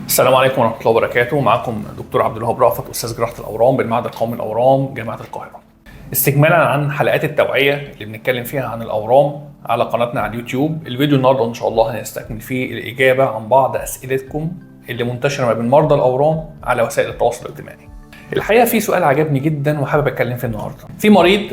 السلام عليكم ورحمة الله وبركاته. معكم دكتور عبد الوهاب رأفت، أستاذ جراحة الأورام بالمعهد القومي للأورام جامعة القاهرة. استكمالا عن حلقات التوعية اللي بنتكلم فيها عن الأورام على قناتنا على اليوتيوب، الفيديو النهارده إن شاء الله هنستكمل فيه الإجابة عن بعض أسئلتكم اللي منتشرة ما بين مرضى الأورام على وسائل التواصل الاجتماعي. الحقيقة في سؤال عجبني جدا وحابب أتكلم فيه النهارده. في مريض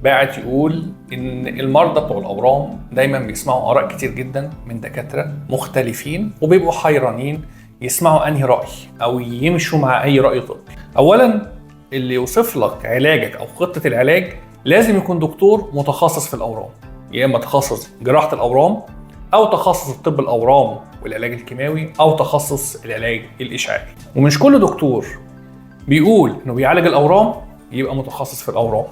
باعت يقول إن المرضى بتوع الأورام دايما بيسمعوا آراء كتير جدا من دكاترة مختلفين وبيبقوا حيرانين يسمعوا أنهي رأي أو يمشوا مع أي رأي طبي. أولاً اللي يوصف لك علاجك أو خطة العلاج لازم يكون دكتور متخصص في الأورام، يا إما تخصص جراحة الأورام أو تخصص الطب الأورام والعلاج الكيماوي أو تخصص العلاج الإشعاعي. ومش كل دكتور بيقول إنه بيعالج الأورام يبقى متخصص في الأورام.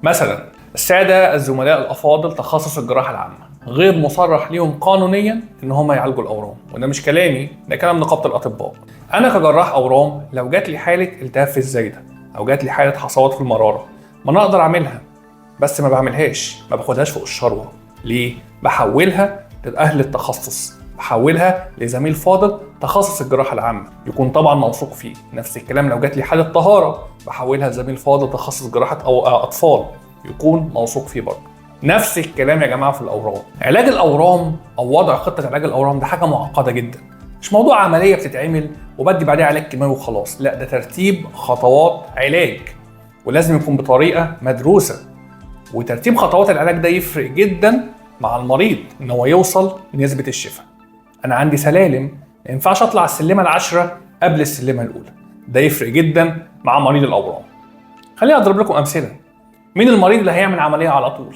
مثلاً السادة الزملاء الأفاضل تخصص الجراحة العامة غير مصرح ليهم قانونيا ان هم يعالجوا الاورام، وده مش كلامي، ده كلام نقابه الاطباء. انا كجراح اورام لو جات لي حاله التهاب في الزايده او جات لي حاله حصوات في المراره، ما انا اقدر اعملها بس ما بعملهاش، ما باخدهاش فوق الشروه. ليه؟ بحولها لاهل التخصص، بحولها لزميل فاضل تخصص الجراحه العامه يكون طبعا موثوق فيه. نفس الكلام لو جات لي حاله طهاره بحولها لزميل فاضل تخصص جراحه او اطفال يكون موثوق فيه برضه. نفس الكلام يا جماعه في الاورام. علاج الاورام او وضع خطه علاج الاورام ده حاجه معقده جدا، مش موضوع عمليه بتتعمل وبدي بعدها علاج كيماوي وخلاص، لا ده ترتيب خطوات علاج ولازم يكون بطريقه مدروسه. وترتيب خطوات العلاج ده يفرق جدا مع المريض ان هو يوصل لنسبه الشفاء. انا عندي سلالم، ما ينفعش اطلع السلمه العاشره قبل السلمه الاولى، ده يفرق جدا مع مريض الاورام. خليني اضرب لكم امثله. مين المريض اللي هيعمل عمليه على طول؟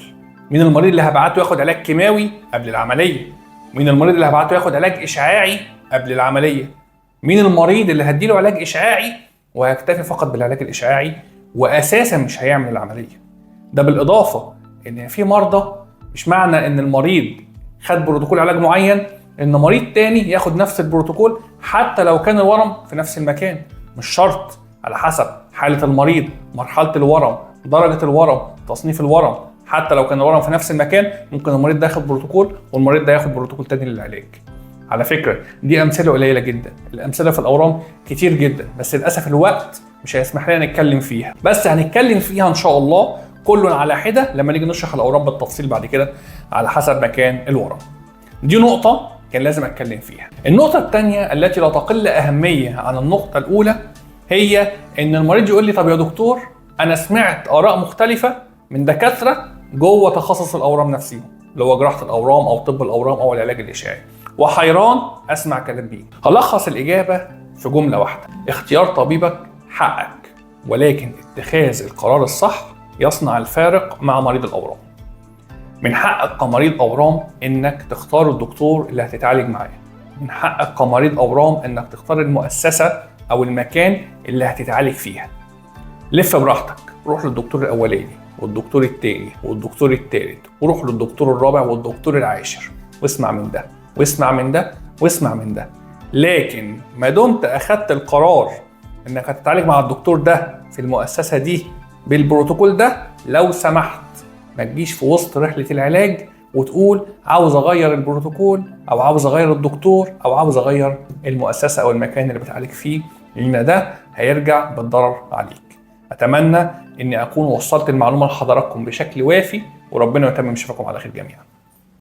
مين المريض اللي هبعته ياخد علاج كيماوي قبل العمليه؟ مين المريض اللي هبعته ياخد علاج اشعاعي قبل العمليه؟ مين المريض اللي هديله علاج اشعاعي وهيكتفي فقط بالعلاج الاشعاعي واساسا مش هيعمل العمليه؟ ده بالاضافه ان في مرضى مش معنى ان المريض خد بروتوكول علاج معين ان مريض تاني ياخد نفس البروتوكول حتى لو كان الورم في نفس المكان. مش شرط، على حسب حاله المريض، مرحله الورم، درجه الورم، تصنيف الورم. حتى لو كان الورم في نفس المكان ممكن المريض ده ياخد بروتوكول والمريض ده ياخد بروتوكول تاني للعلاج. على فكره دي امثله قليله جدا، الامثله في الاورام كتير جدا بس للاسف الوقت مش هيسمح لنا نتكلم فيها، بس هنتكلم فيها ان شاء الله كل على حده لما نيجي نشرح الاورام بالتفصيل بعد كده على حسب مكان الورم. دي نقطه كان لازم اتكلم فيها. النقطه الثانيه التي لا تقل اهميه عن النقطه الاولى هي ان المريض يقول لي طب يا دكتور انا سمعت اراء مختلفه من دكاتره جوه تخصص الاورام نفسهم اللي هو جراحه الاورام او طب الاورام او العلاج الاشعاعي وحيران اسمع كلام مين. هلخص الاجابه في جمله واحده: اختيار طبيبك حقك، ولكن اتخاذ القرار الصح يصنع الفارق مع مريض الاورام. من حقك كمريض اورام انك تختار الدكتور اللي هتتعالج معاه، من حقك كمريض اورام انك تختار المؤسسه او المكان اللي هتتعالج فيها. لف براحتك، روح للدكتور الاولاني والدكتور الثاني والدكتور الثالث وروح للدكتور الرابع والدكتور العاشر واسمع من ده واسمع من ده واسمع من ده، لكن ما دمت اخدت القرار انك هتتعالج مع الدكتور ده في المؤسسه دي بالبروتوكول ده، لو سمحت ما تجيش في وسط رحله العلاج وتقول عاوز اغير البروتوكول او عاوز اغير الدكتور او عاوز اغير المؤسسه او المكان اللي بتعالج فيه، لان ده هيرجع بالضرر عليك. أتمنى إني أكون وصلت المعلومة لحضراتكم بشكل وافي، وربنا يتمم شفاكم على خير جميعا.